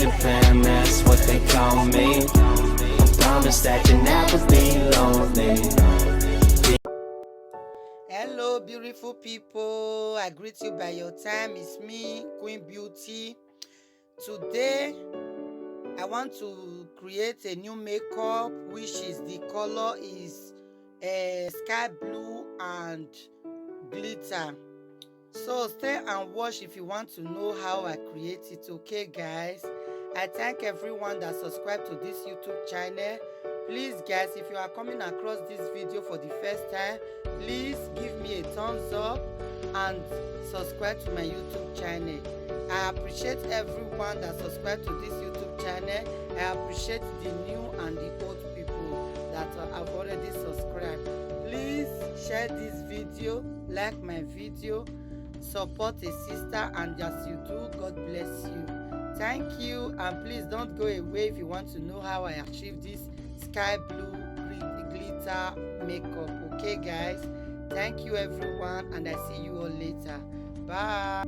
your fam, that's what they call me. I promise that you'll never be lonely. Hello beautiful people, I greet you by your time. It's me, Queen Beauty. Today I want to create a new makeup, which is the color is sky blue and glitter. So stay and watch if you want to know how I create it. Okay guys, I thank everyone that subscribed to this YouTube channel. Please guys, if you are coming across this video for the first time, please give me a thumbs up and subscribe to my YouTube channel. I appreciate everyone that subscribed to this YouTube channel. I appreciate the new and the old people that have already subscribed. Please share this video, like my video, support a sister, and as you do, God bless you. Thank you, and please don't go away if you want to know how I achieved this sky blue glitter makeup. Okay guys, thank you everyone, and I see you all later. Bye.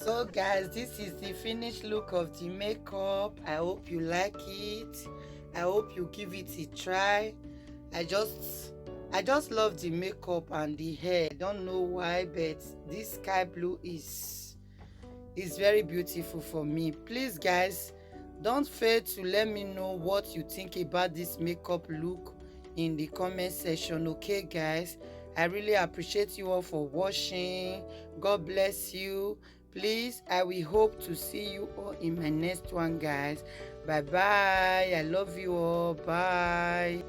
So guys, this is the finished look of the makeup. I hope you like it. I hope you give it a try. I just love the makeup and the hair. Don't know why, but this sky blue is very beautiful for me. Please guys, don't fail to let me know what you think about this makeup look in the comment section. Okay guys, I really appreciate you all for watching. God bless you. Please, I will hope to see you all in my next one guys. Bye bye. I love you all. Bye.